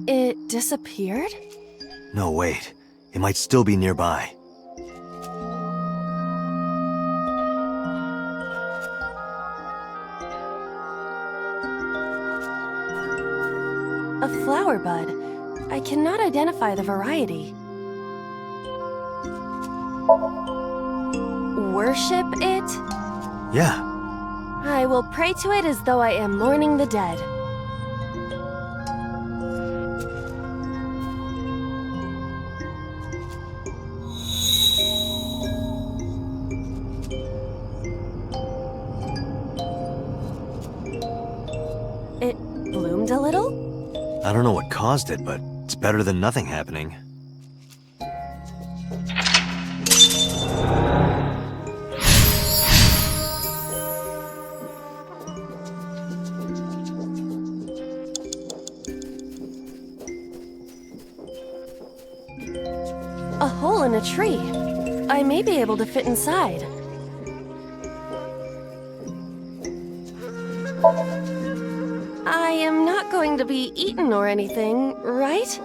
It disappeared? No, wait. It might still be nearby. A flower bud. I cannot identify the variety. Worship it? Yeah. I will pray to it as though I am mourning the dead. It bloomed a little? I don't know what caused it, but it's better than nothing happening. A hole in a tree. I may be able to fit inside. I am not going to be eaten or anything, right?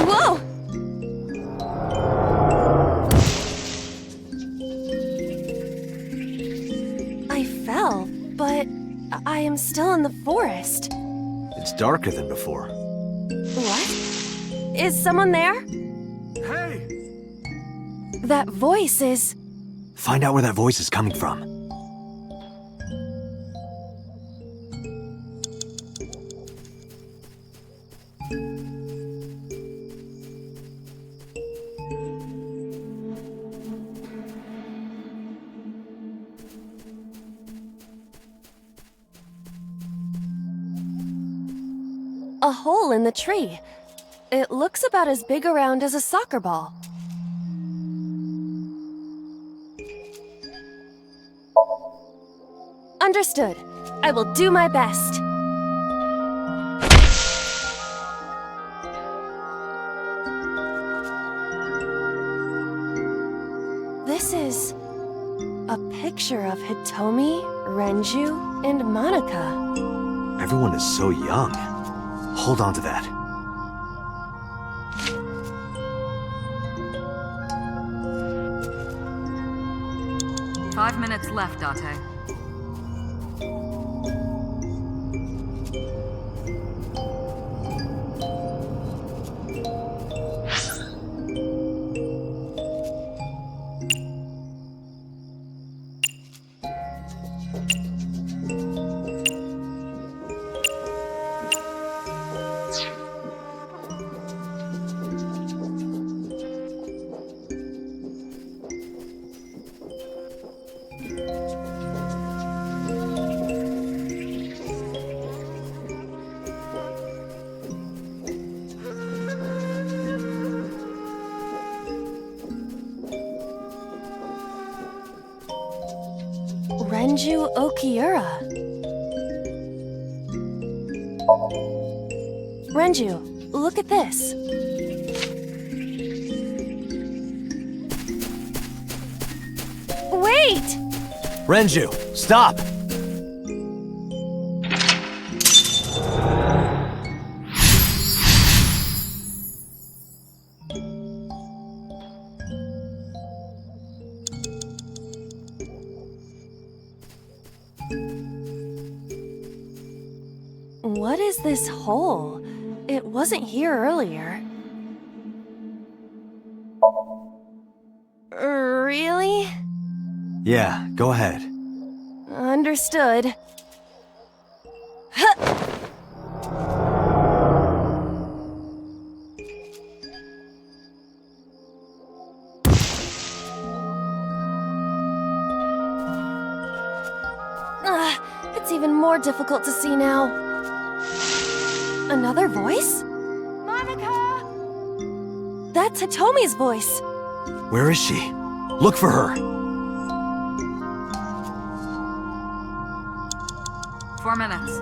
Whoa! I fell, but I am still in the forest. It's darker than before. What? Is someone there? Hey! That voice is... Find out where that voice is coming from. a hole in the tree. It looks about as big around as a soccer ball. Understood. I will do my best. This is a picture of Hitomi, Renju, and Monica. Everyone is so young. Hold on to that. Five minutes left, Date. Renju Okiura. Renju, look at this. Wait! Renju, stop! What is this hole? It wasn't here earlier. Really? Yeah, go ahead. Understood. Huh. It's even more difficult to see now. Another voice? Monica! That's Hitomi's voice. Where is she? Look for her. 4 minutes.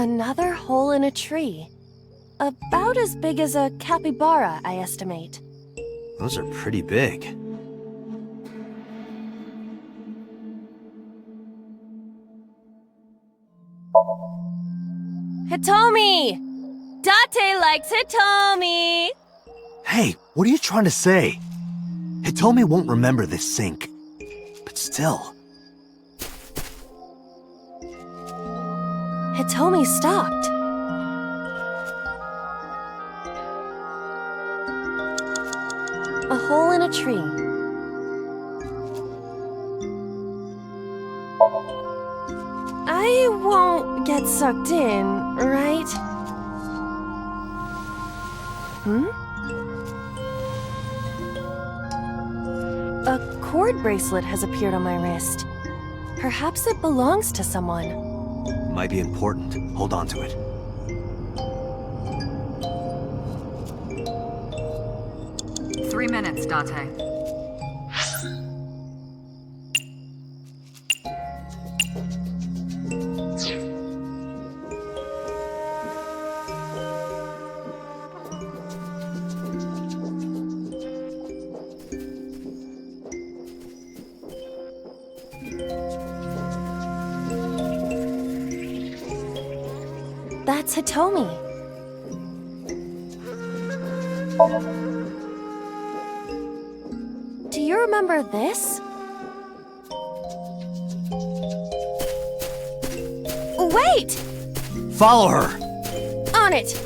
Another hole in a tree. About as big as a capybara, I estimate. Those are pretty big. Hitomi! Date likes Hitomi! Hey, what are you trying to say? Hitomi won't remember this Psync. But still. Hitomi stopped. A hole in a tree. I won't get sucked in, right? A cord bracelet has appeared on my wrist. Perhaps it belongs to someone. Might be important. Hold on to it. Three minutes, Date. That's Hitomi. Do you remember this? Wait! Follow her! On it!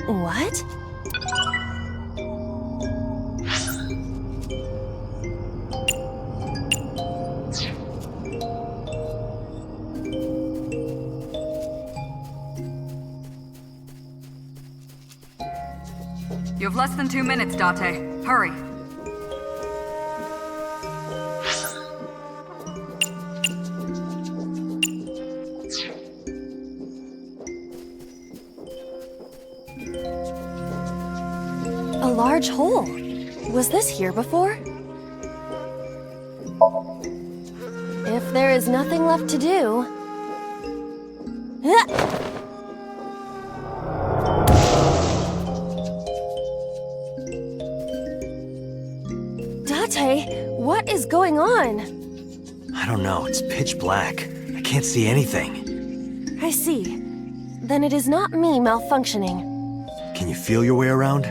What? You have less than 2 minutes, Date. Hurry. A large hole. Was this here before? If there is nothing left to do... Date, what is going on? I don't know, it's pitch black. I can't see anything. I see. Then it is not me malfunctioning. Can you feel your way around?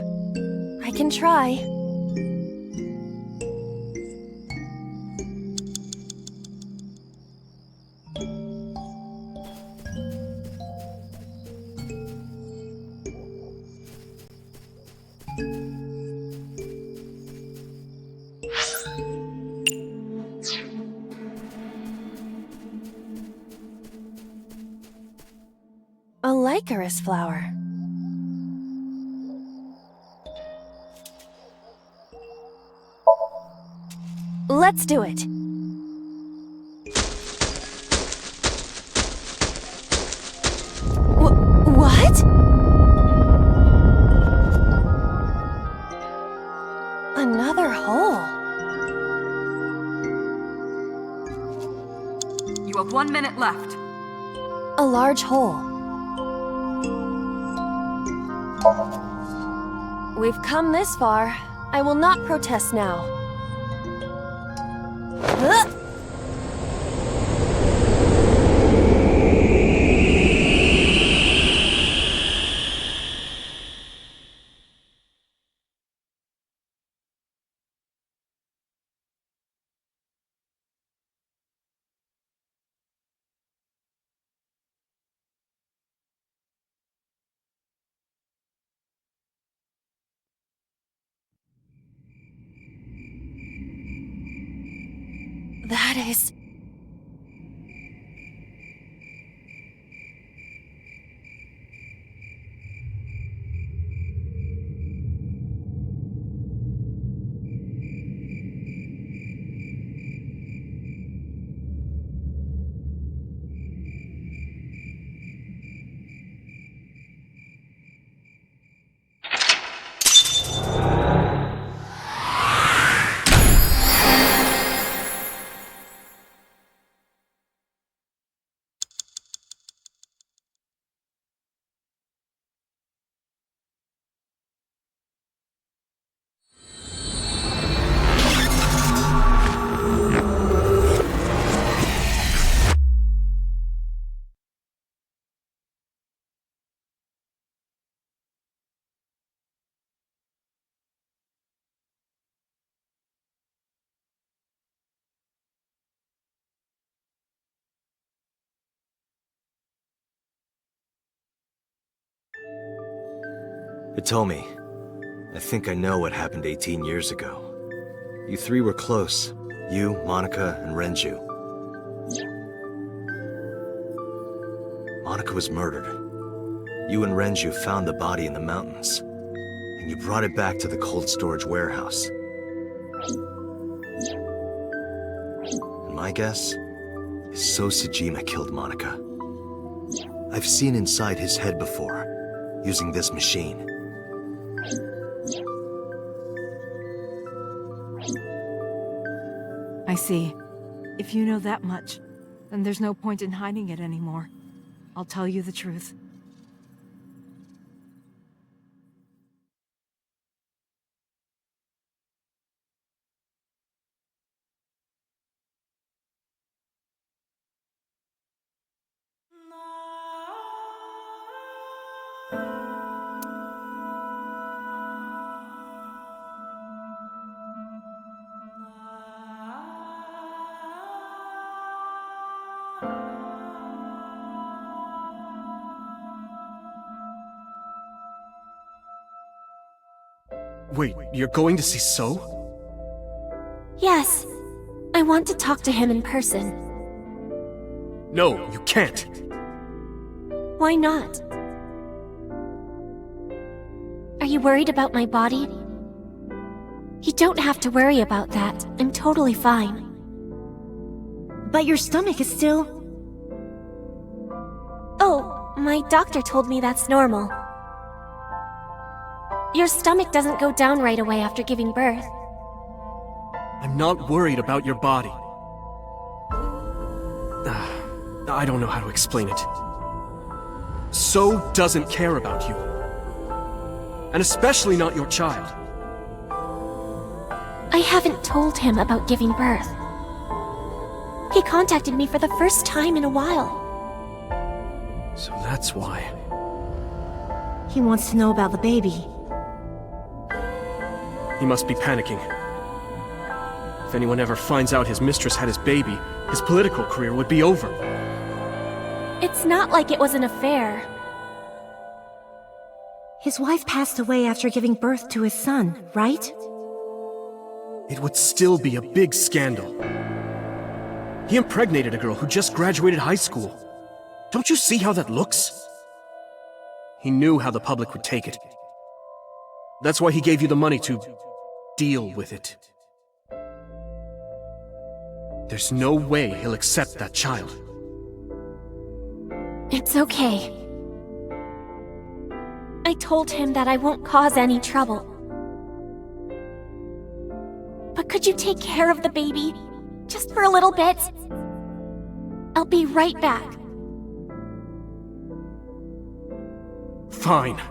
I can try. A licorice flower. Let's do it. What? Another hole. You have 1 minute left. A large hole. We've come this far. I will not protest now. Huh? That is... Hitomi, I think I know what happened 18 years ago. You three were close. You, Monica, and Renju. Monica was murdered. You and Renju found the body in the mountains, and you brought it back to the cold storage warehouse. And my guess is Sojima killed Monica. I've seen inside his head before, using this machine. I see. If you know that much, then there's no point in hiding it anymore. I'll tell you the truth. Wait, you're going to see So? Yes. I want to talk to him in person. No, you can't. Why not? Are you worried about my body? You don't have to worry about that. I'm totally fine. But your stomach is still... Oh, my doctor told me that's normal. Your stomach doesn't go down right away after giving birth. I'm not worried about your body. I don't know how to explain it. So doesn't care about you. And especially not your child. I haven't told him about giving birth. He contacted me for the first time in a while. So that's why. He wants to know about the baby. He must be panicking. If anyone ever finds out his mistress had his baby, his political career would be over. It's not like it was an affair. His wife passed away after giving birth to his son, right? It would still be a big scandal. He impregnated a girl who just graduated high school. Don't you see how that looks? He knew how the public would take it. That's why he gave you the money to deal with it. There's no way he'll accept that child. It's okay. I told him that I won't cause any trouble. But could you take care of the baby? Just for a little bit? I'll be right back. Fine.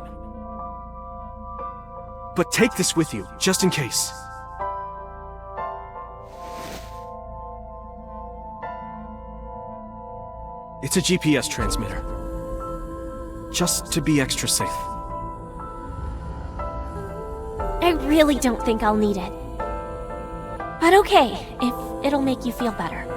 But take this with you, just in case. It's a GPS transmitter. Just to be extra safe. I really don't think I'll need it. But okay, if it'll make you feel better.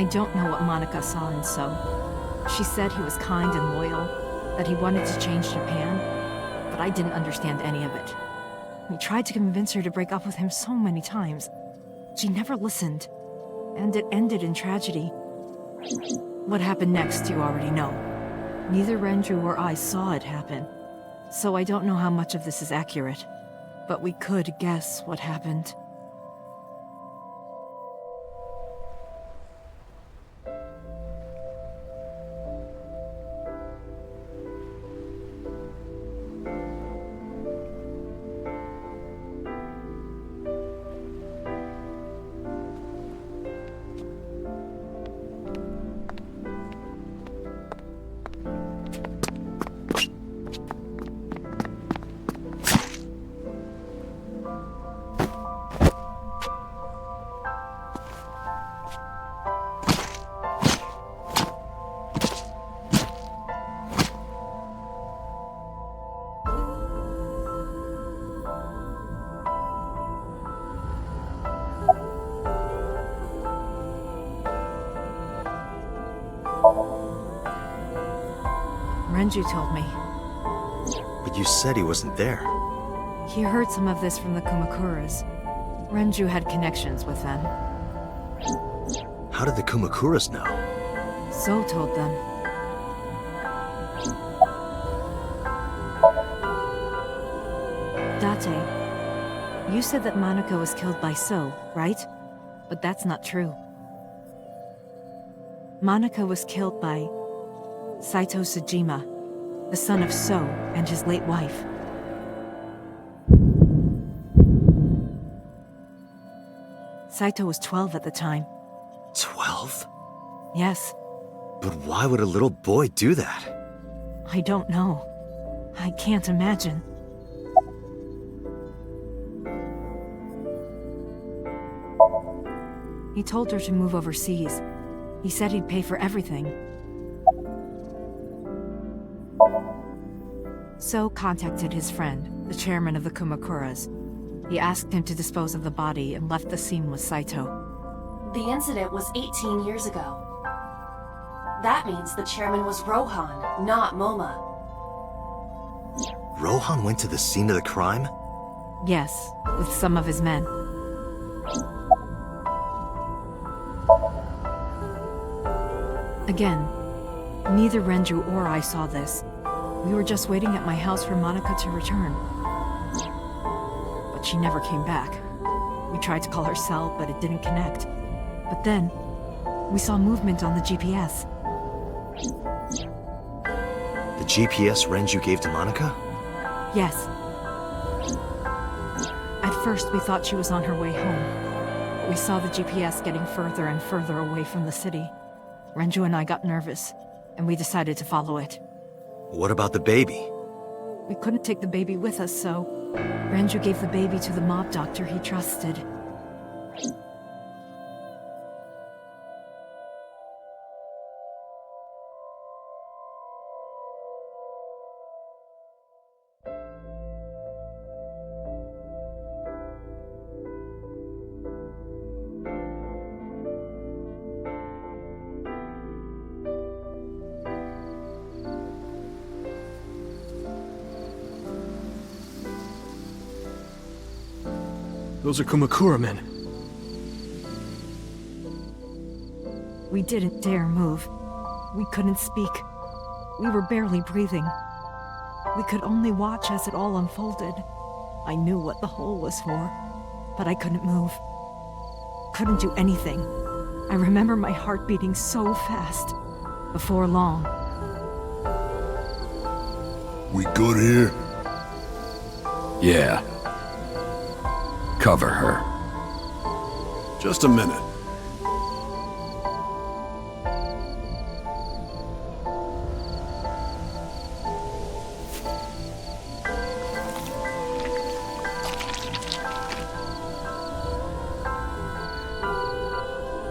I don't know what Monica saw in So. She said he was kind and loyal, that he wanted to change Japan, but I didn't understand any of it. We tried to convince her to break up with him so many times. She never listened, and it ended in tragedy. What happened next, you already know. Neither Renju or I saw it happen, so I don't know how much of this is accurate, but we could guess what happened. Renju told me. But you said he wasn't there. He heard some of this from the Kumakuras. Renju had connections with them. How did the Kumakuras know? So told them. Date, you said that Monica was killed by So, right? But that's not true. Monica was killed by Saito Sejima, the son of So and his late wife. Saito was 12 at the time. 12? Yes, But why would a little boy do that? I don't know. I can't imagine. He told her to move overseas. He said he'd pay for everything. So contacted his friend, the chairman of the Kumakuras. He asked him to dispose of the body and left the scene with Saito. The incident was 18 years ago. That means the chairman was Rohan, not Moma. Rohan went to the scene of the crime? Yes, with some of his men. Again, neither Renju or I saw this. We were just waiting at my house for Monica to return. But she never came back. We tried to call her cell, but it didn't connect. But then, we saw movement on the GPS. The GPS Renju gave to Monica? Yes. At first, we thought she was on her way home. But we saw the GPS getting further and further away from the city. Renju and I got nervous, and we decided to follow it. What about the baby? We couldn't take the baby with us, so Renju gave the baby to the mob doctor he trusted. Those are Kumakura men. We didn't dare move. We couldn't speak. We were barely breathing. We could only watch as it all unfolded. I knew what the hole was for, but I couldn't move. Couldn't do anything. I remember my heart beating so fast. Before long. We good here? Yeah. Cover her. Just a minute.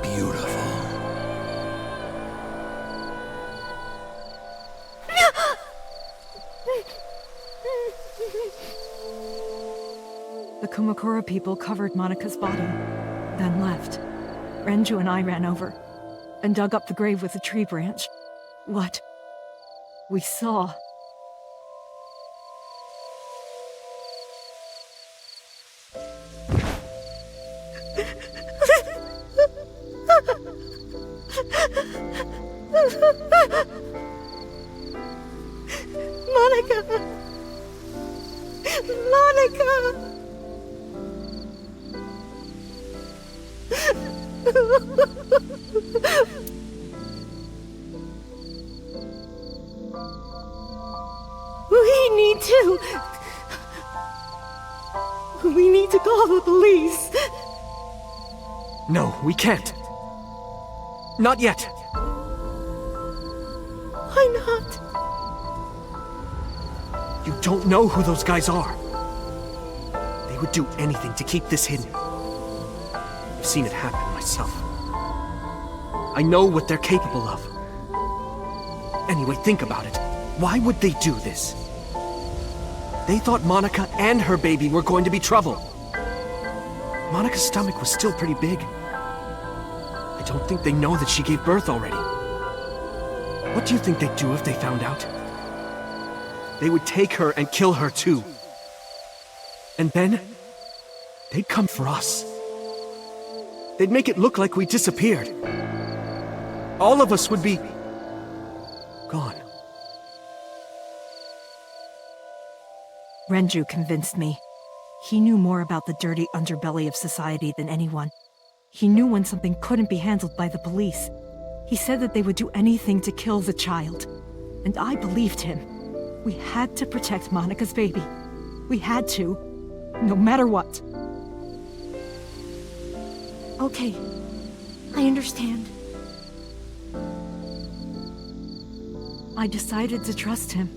Beautiful. The Kumakura people covered Monika's body, then left. Renju and I ran over and dug up the grave with a tree branch. What we saw. Monica! Monica! We need to call the police. No, we can't. Not yet. Why not? You don't know who those guys are. They would do anything to keep this hidden. I've seen it happen myself. I know what they're capable of. Anyway, think about it. Why would they do this? They thought Monica and her baby were going to be trouble. Monica's stomach was still pretty big. I don't think they know that she gave birth already. What do you think they'd do if they found out? They would take her and kill her too. And then, they'd come for us. They'd make it look like we disappeared. All of us would be gone. Renju convinced me. He knew more about the dirty underbelly of society than anyone. He knew when something couldn't be handled by the police. He said that they would do anything to kill the child. And I believed him. We had to protect Monica's baby. We had to, no matter what. Okay, I understand. I decided to trust him.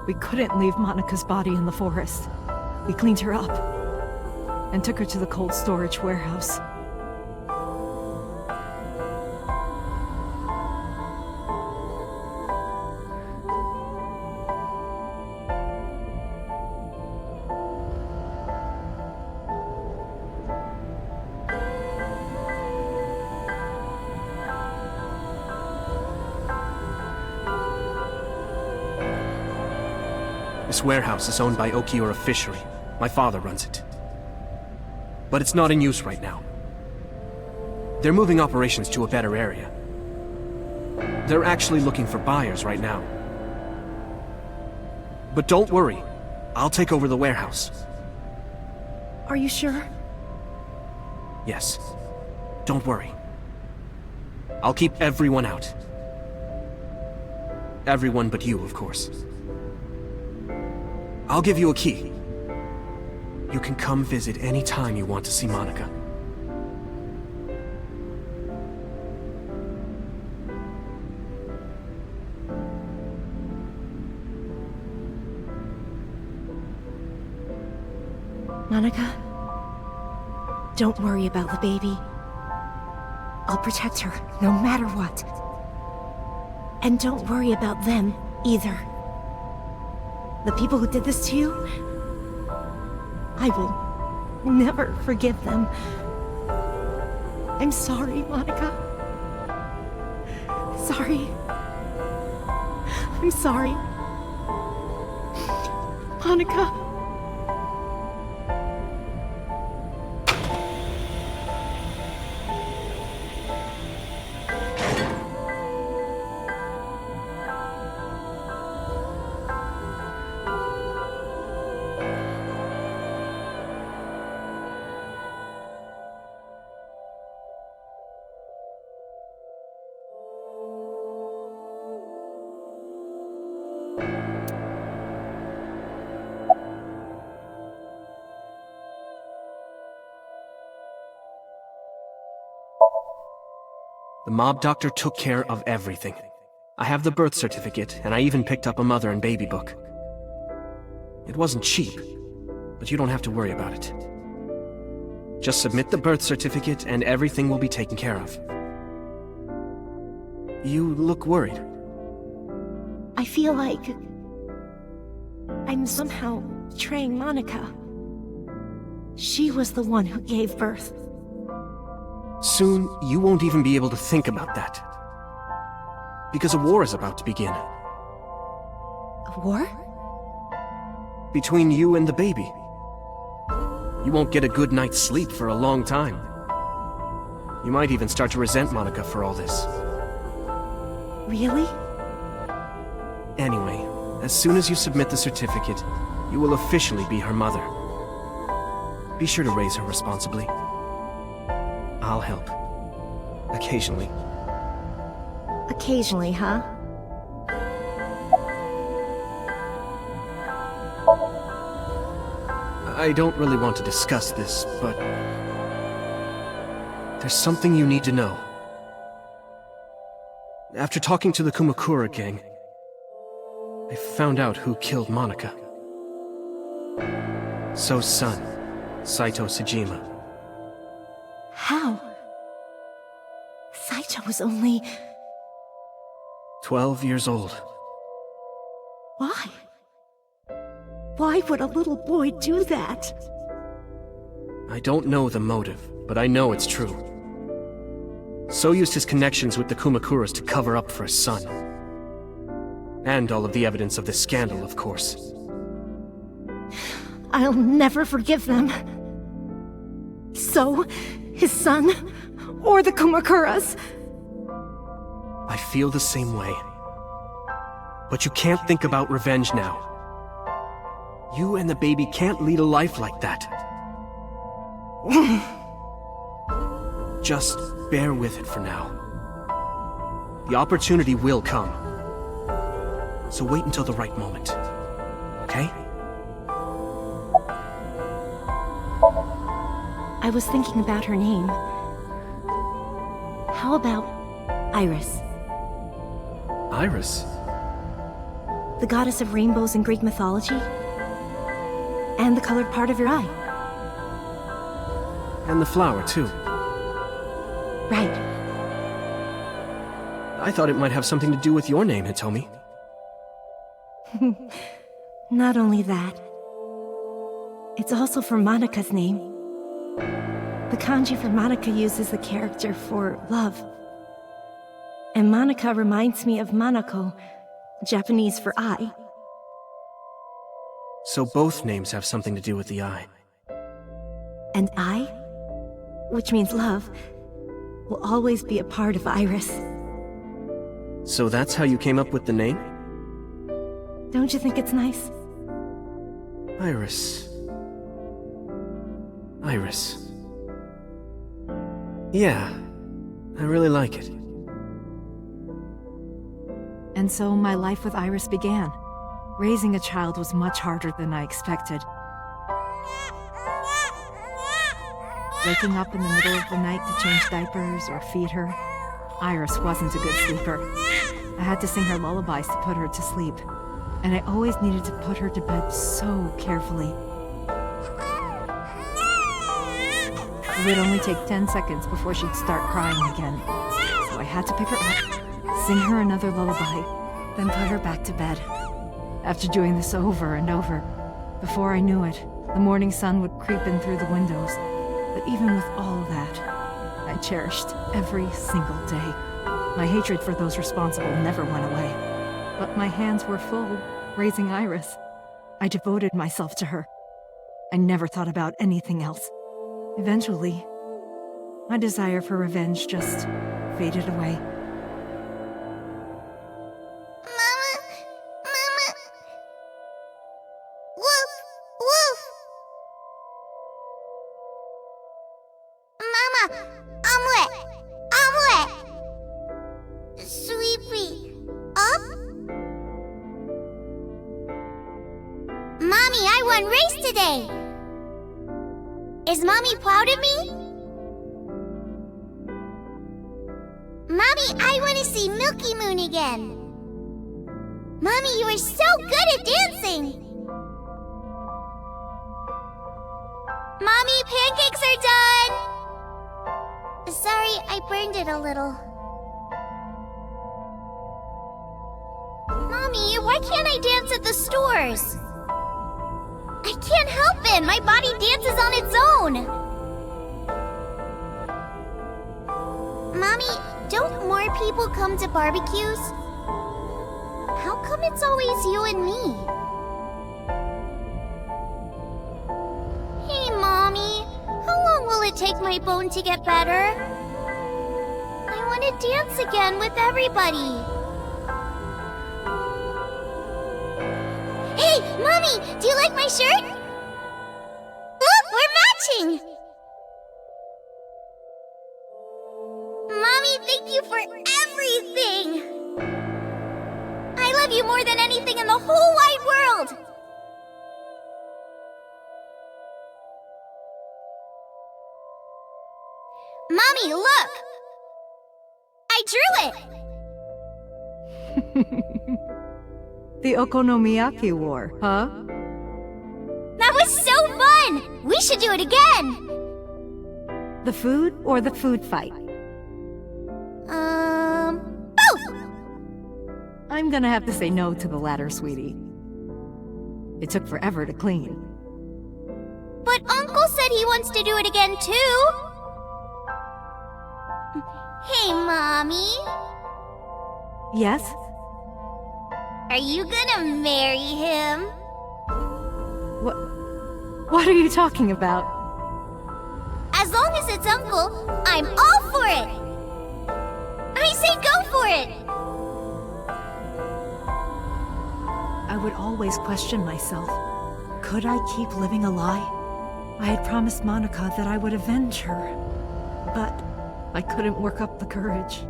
We couldn't leave Monica's body in the forest. We cleaned her up and took her to the cold storage warehouse. This warehouse is owned by Okiura Fishery. My father runs it. But it's not in use right now. They're moving operations to a better area. They're actually looking for buyers right now. But don't worry, I'll take over the warehouse. Are you sure? Yes. Don't worry. I'll keep everyone out. Everyone but you, of course. I'll give you a key. You can come visit any time you want to see Monica. Monica, don't worry about the baby. I'll protect her, no matter what. And don't worry about them, either. The people who did this to you, I will never forgive them. I'm sorry, Monica. Sorry. I'm sorry. Monica. The mob doctor took care of everything. I have the birth certificate, and I even picked up a mother and baby book. It wasn't cheap, but you don't have to worry about it. Just submit the birth certificate and everything will be taken care of. You look worried. I feel like I'm somehow betraying Monica. She was the one who gave birth. Soon, you won't even be able to think about that. Because a war is about to begin. A war? Between you and the baby. You won't get a good night's sleep for a long time. You might even start to resent Monica for all this. Really? Anyway, as soon as you submit the certificate, you will officially be her mother. Be sure to raise her responsibly. I'll help. Occasionally. Occasionally, huh? I don't really want to discuss this, but there's something you need to know. After talking to the Kumakura gang, I found out who killed Monica. So's son, Saito Sejima. How? Saito was only... 12 years old. Why? Why would a little boy do that? I don't know the motive, but I know it's true. So used his connections with the Kumakuras to cover up for his son. And all of the evidence of this scandal, of course. I'll never forgive them. So, his son, or the Kumakuras. I feel the same way. But you can't think about revenge now. You and the baby can't lead a life like that. Just bear with it for now. The opportunity will come. So wait until the right moment. Okay? I was thinking about her name. How about Iris? Iris? The goddess of rainbows in Greek mythology? And the colored part of your eye. And the flower, too. Right. I thought it might have something to do with your name, Hitomi. Not only that. It's also for Monika's name. The kanji for Monica uses the character for love. And Monica reminds me of Manako, Japanese for eye. So both names have something to do with the eye. And I, which means love, will always be a part of Iris. So that's how you came up with the name? Don't you think it's nice? Iris. Iris. Yeah, I really like it. And so my life with Iris began. Raising a child was much harder than I expected. Waking up in the middle of the night to change diapers or feed her, Iris wasn't a good sleeper. I had to sing her lullabies to put her to sleep, and I always needed to put her to bed so carefully. It would only take 10 seconds before she'd start crying again, so I had to pick her up, sing her another lullaby, then put her back to bed. After doing this over and over, before I knew it, the morning sun would creep in through the windows. But even with all that, I cherished every single day. My hatred for those responsible never went away. But my hands were full, raising Iris. I devoted myself to her. I never thought about anything else. Eventually, my desire for revenge just faded away. Is Mommy proud of me? Mommy, I want to see Milky Moon again. Mommy, you are so good at dancing. Mommy, pancakes are done. Sorry, I burned it a little. Mommy, why can't I dance at the stores? I can't help it. My body dances on its own. Mommy, don't more people come to barbecues? How come it's always you and me? Hey, Mommy. How long will it take my bone to get better? I want to dance again with everybody. Hey, Mommy! Do you like my shirt? Look, we're matching! Mommy, thank you for everything! I love you more than anything in the whole wide world! Mommy, look! I drew it! The Okonomiyaki War, huh? That was so fun! We should do it again! The food or the food fight? Both! I'm gonna have to say no to the latter, sweetie. It took forever to clean. But Uncle said he wants to do it again too! Hey, Mommy. Yes? Are you gonna marry him? What are you talking about? As long as it's Uncle, I'm all for it! I say go for it! I would always question myself. Could I keep living a lie? I had promised Monica that I would avenge her. But I couldn't work up the courage.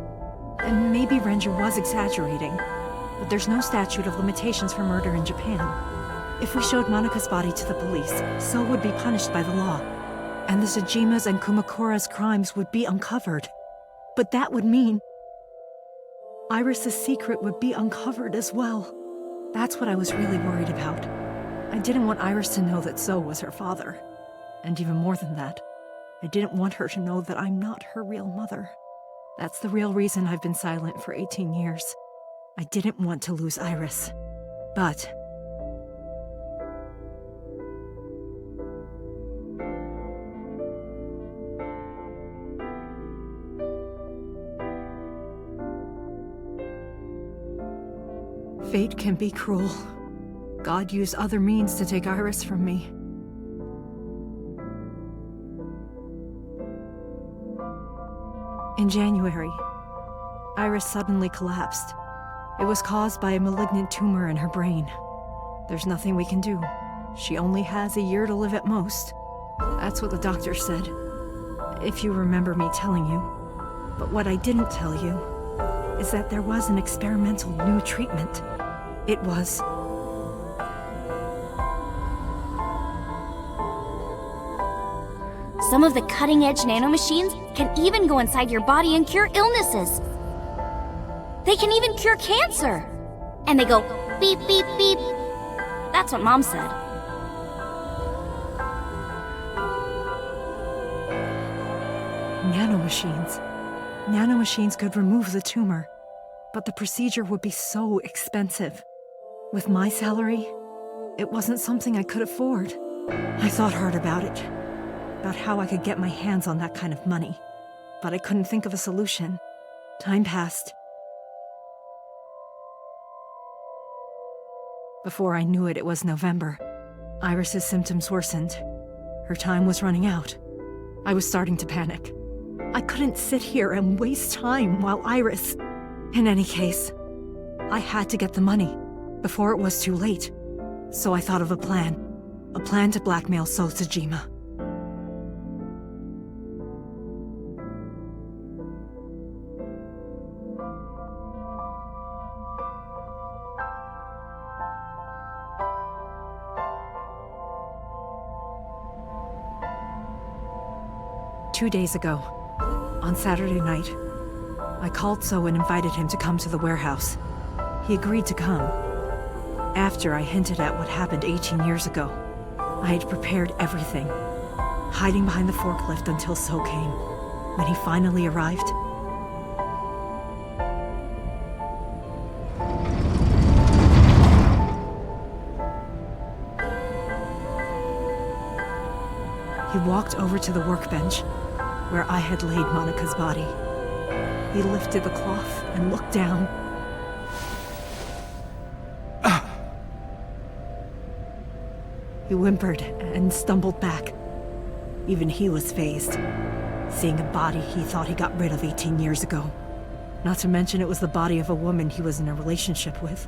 And maybe Ranger was exaggerating. But there's no statute of limitations for murder in Japan. If we showed Monika's body to the police, So would be punished by the law. And the Tsujima's and Kumakura's crimes would be uncovered. But that would mean Iris's secret would be uncovered as well. That's what I was really worried about. I didn't want Iris to know that So was her father. And even more than that, I didn't want her to know that I'm not her real mother. That's the real reason I've been silent for 18 years. I didn't want to lose Iris. But fate can be cruel. God used other means to take Iris from me. In January, Iris suddenly collapsed. It was caused by a malignant tumor in her brain. There's nothing we can do. She only has a year to live at most. That's what the doctor said. If you remember me telling you. But what I didn't tell you is that there was an experimental new treatment. It was... Some of the cutting-edge nanomachines can even go inside your body and cure illnesses. They can even cure cancer. And they go beep, beep, beep. That's what Mom said. Nanomachines. Nanomachines could remove the tumor. But the procedure would be so expensive. With my salary, it wasn't something I could afford. I thought hard about it. About how I could get my hands on that kind of money. But I couldn't think of a solution. Time passed. Before I knew it, it was November. Iris's symptoms worsened. Her time was running out. I was starting to panic. I couldn't sit here and waste time while Iris... In any case, I had to get the money before it was too late. So I thought of a plan. A plan to blackmail So Tsujima. "2 days ago, on Saturday night, I called So and invited him to come to the warehouse. He agreed to come. After I hinted at what happened 18 years ago, I had prepared everything, hiding behind the forklift until So came. When he finally arrived, he walked over to the workbench where I had laid Monica's body. He lifted the cloth and looked down. He whimpered and stumbled back. Even he was fazed, seeing a body he thought he got rid of 18 years ago. Not to mention it was the body of a woman he was in a relationship with.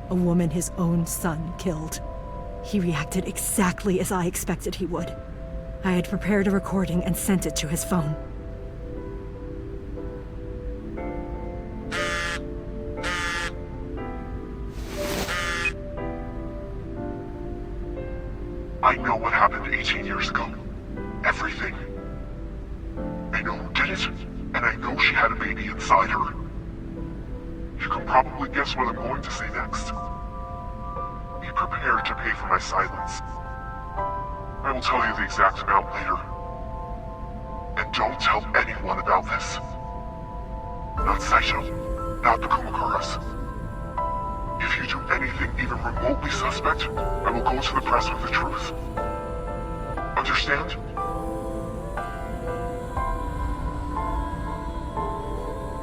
A woman his own son killed. He reacted exactly as I expected he would. I had prepared a recording and sent it to his phone. I know what happened 18 years ago. Everything. I know who did it, and I know she had a baby inside her. You can probably guess what I'm going to say next. Be prepared to pay for my silence. I will tell you the exact amount later. And don't tell anyone about this. Not Saito, not the Kumakuras. If you do anything even remotely suspect, I will go to the press with the truth. Understand?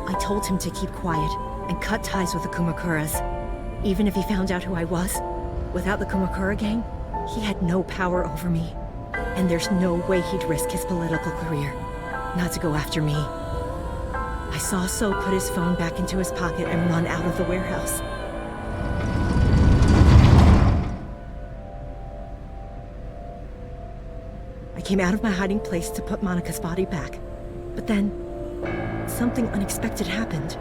I told him to keep quiet and cut ties with the Kumakuras. Even if he found out who I was, without the Kumakura gang, he had no power over me. And there's no way he'd risk his political career, not to go after me. I saw So put his phone back into his pocket and run out of the warehouse. I came out of my hiding place to put Monica's body back. But then, something unexpected happened.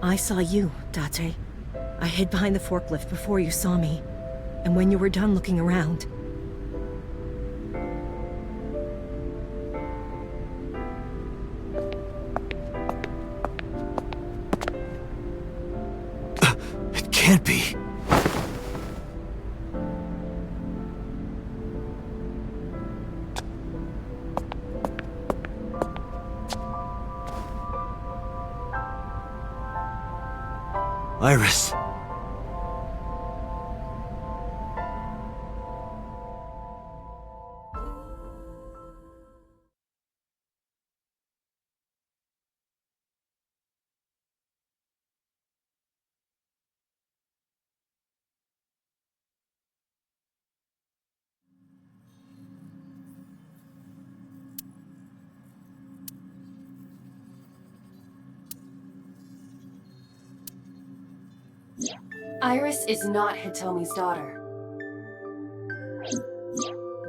I saw you, Date. I hid behind the forklift before you saw me. And when you were done looking around, It can't be. Iris. Iris is not Hitomi's daughter.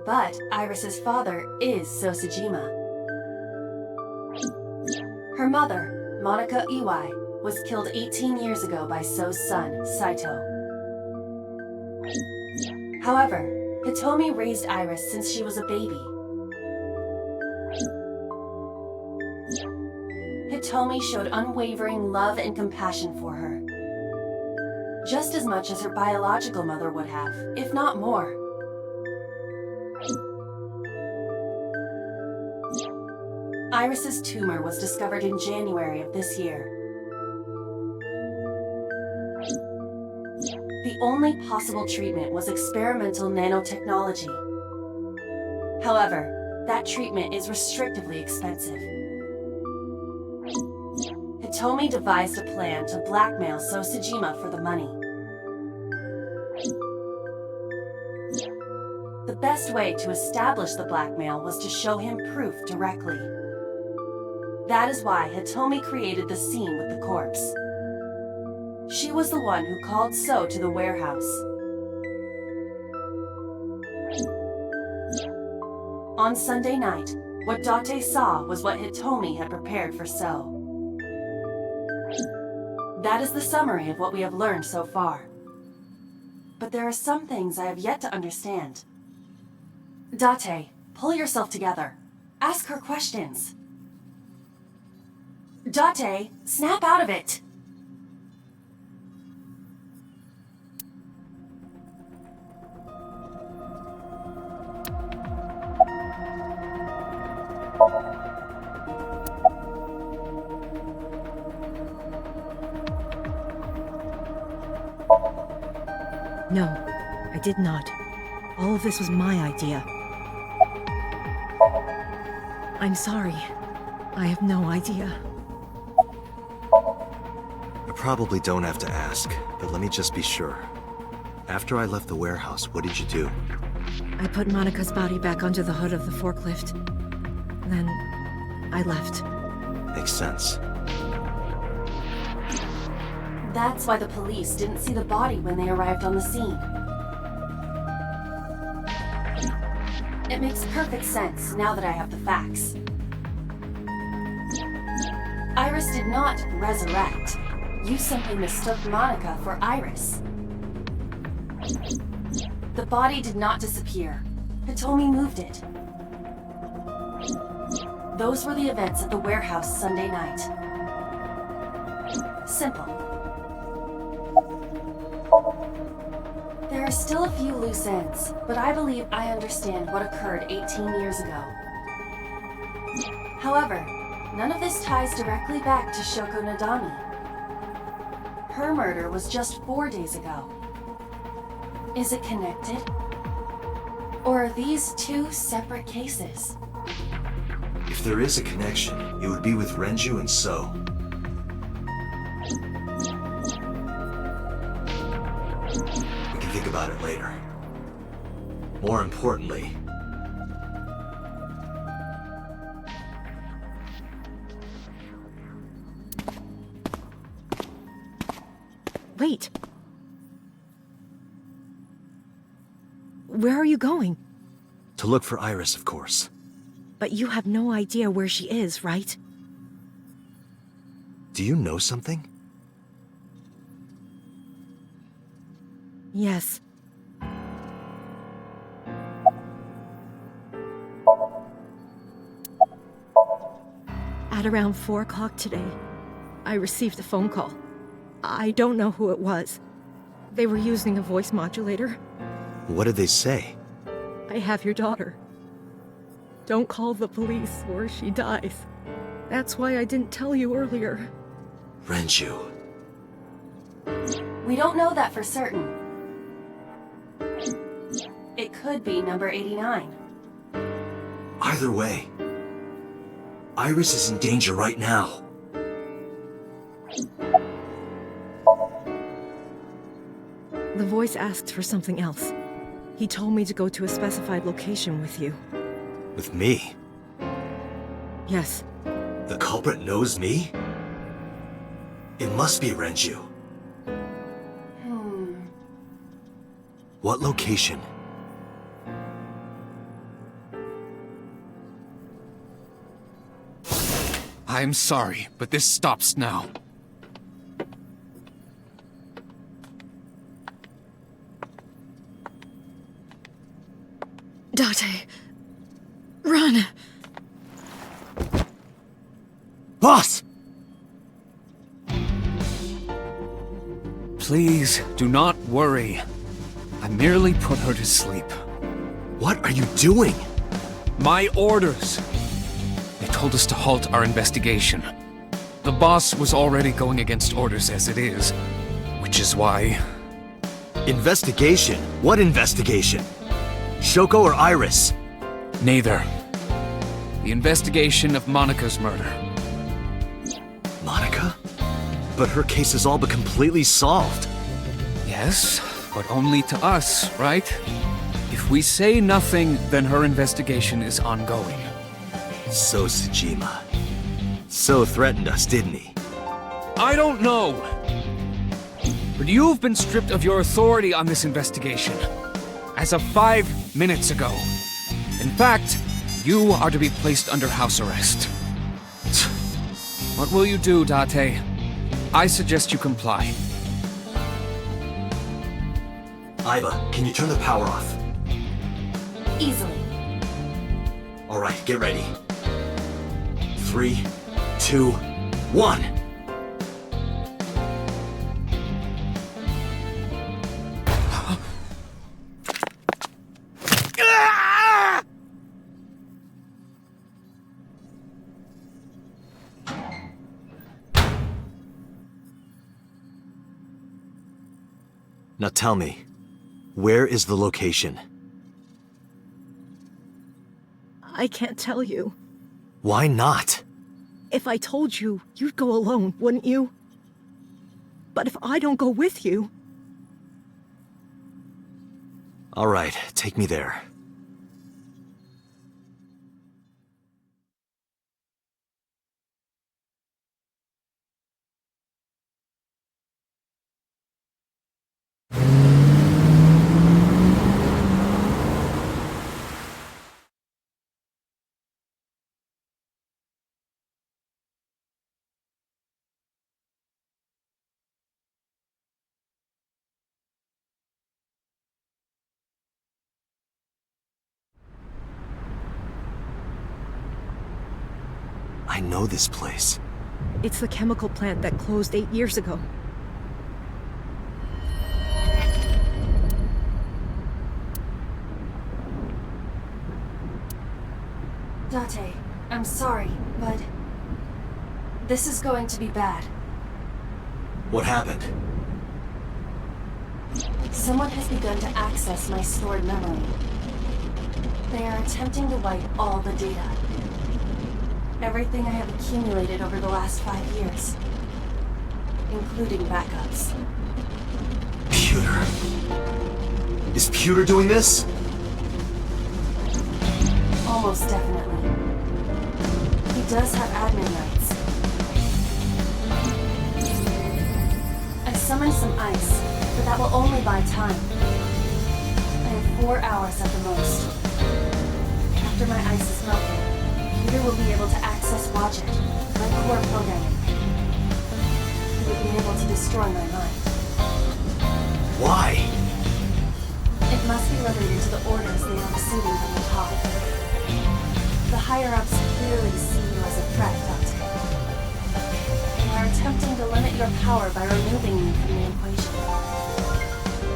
But Iris's father is Sosajima. Her mother, Monica Iwai, was killed 18 years ago by So's son, Saito. However, Hitomi raised Iris since she was a baby. Hitomi showed unwavering love and compassion for her. Just as much as her biological mother would have, if not more. Iris's tumor was discovered in January of this year. The only possible treatment was experimental nanotechnology. However, that treatment is restrictively expensive. Hitomi devised a plan to blackmail Sosajima for the money. The best way to establish the blackmail was to show him proof directly. That is why Hitomi created the scene with the corpse. She was the one who called So to the warehouse. On Sunday night, what Date saw was what Hitomi had prepared for So. That is the summary of what we have learned so far. but there are some things I have yet to understand. Date, pull yourself together. Ask her questions. Date, snap out of it! No, I did not. All of this was my idea. I'm sorry. I have no idea. I probably don't have to ask, but let me just be sure. After I left the warehouse, what did you do? I put Monica's body back onto the hood of the forklift. Then, I left. Makes sense. That's why the police didn't see the body when they arrived on the scene. It makes perfect sense now that I have the facts. Iris did not resurrect. You simply mistook Monica for Iris. The body did not disappear. Hitomi moved it. Those were the events at the warehouse Sunday night. Simple. There are still a few loose ends, but I believe I understand what occurred 18 years ago. However, none of this ties directly back to Shoko Nadami. Her murder was just 4 days ago. Is it connected? Or are these two separate cases? If there is a connection, it would be with Renju and So. We can think about it later. More importantly, Wait. Where are you going? to look for Iris, of course. But you have no idea where she is, right? Do you know something? Yes. At around 4 o'clock today, I received a phone call. I don't know who it was. They were using a voice modulator. What did they say? I have your daughter. Don't call the police or she dies. That's why I didn't tell you earlier. Renju. We don't know that for certain. It could be number 89. Either way, Iris is in danger right now. The voice asked for something else. He told me to go to a specified location with you. With me? Yes. The culprit knows me? It must be Renju. What location? I'm sorry, but this stops now. Date. Run! Boss! Please, do not worry. I merely put her to sleep. What are you doing? My orders! They told us to halt our investigation. The boss was already going against orders as it is, which is why... Investigation? What investigation? Shoko or Iris? Neither. The investigation of Monika's murder. Monica? But her case is all but completely solved. Yes, but only to us, right? If we say nothing, then her investigation is ongoing. So Tsujima. So threatened us, didn't he? I don't know. But you've been stripped of your authority on this investigation. As of 5 minutes ago. In fact, you are to be placed under house arrest. What will you do, Date? I suggest you comply. Aiba, can you turn the power off? Easily. Alright, get ready. 3, 2, 1! Now tell me, where is the location? I can't tell you. Why not? If I told you, you'd go alone, wouldn't you? But if I don't go with you... Alright, take me there. I know this place. It's the chemical plant that closed 8 years ago. Date, I'm sorry, but... this is going to be bad. What happened? Someone has begun to access my stored memory. They are attempting to wipe all the data. Everything I have accumulated over the last 5 years. Including backups. Pewter. Is Pewter doing this? Almost definitely. He does have admin rights. I summoned some ice, but that will only buy time. I have 4 hours at the most. After my ice is melted, Peter will be able to access logic, my core programming. He will be able to destroy my mind. Why? It must be related to the orders they are receiving from the top. The higher-ups clearly see you as a threat, Date. They are attempting to limit your power by removing you from the equation.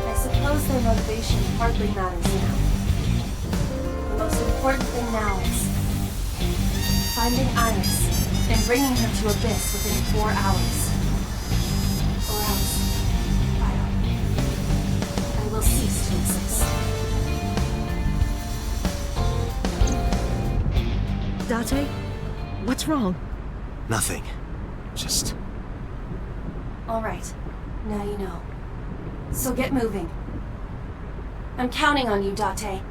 I suppose their motivation hardly matters now. The most important thing now is finding Iris and bringing her to Abyss within 4 hours. Or else, I will cease to exist. Date? What's wrong? Nothing. Just... All right, now you know. So get moving. I'm counting on you, Date.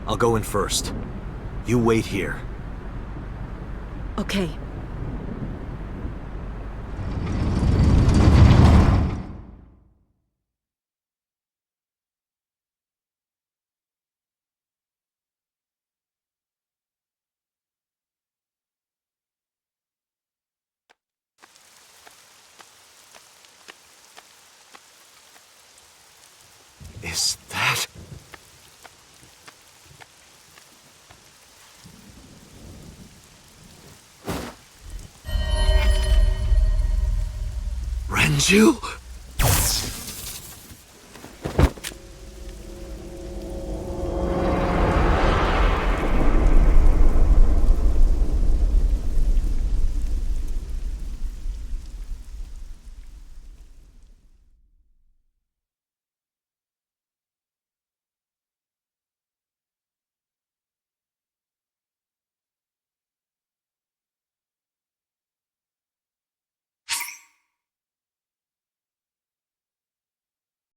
I'll go in first. You wait here. Okay. Is that... Renju?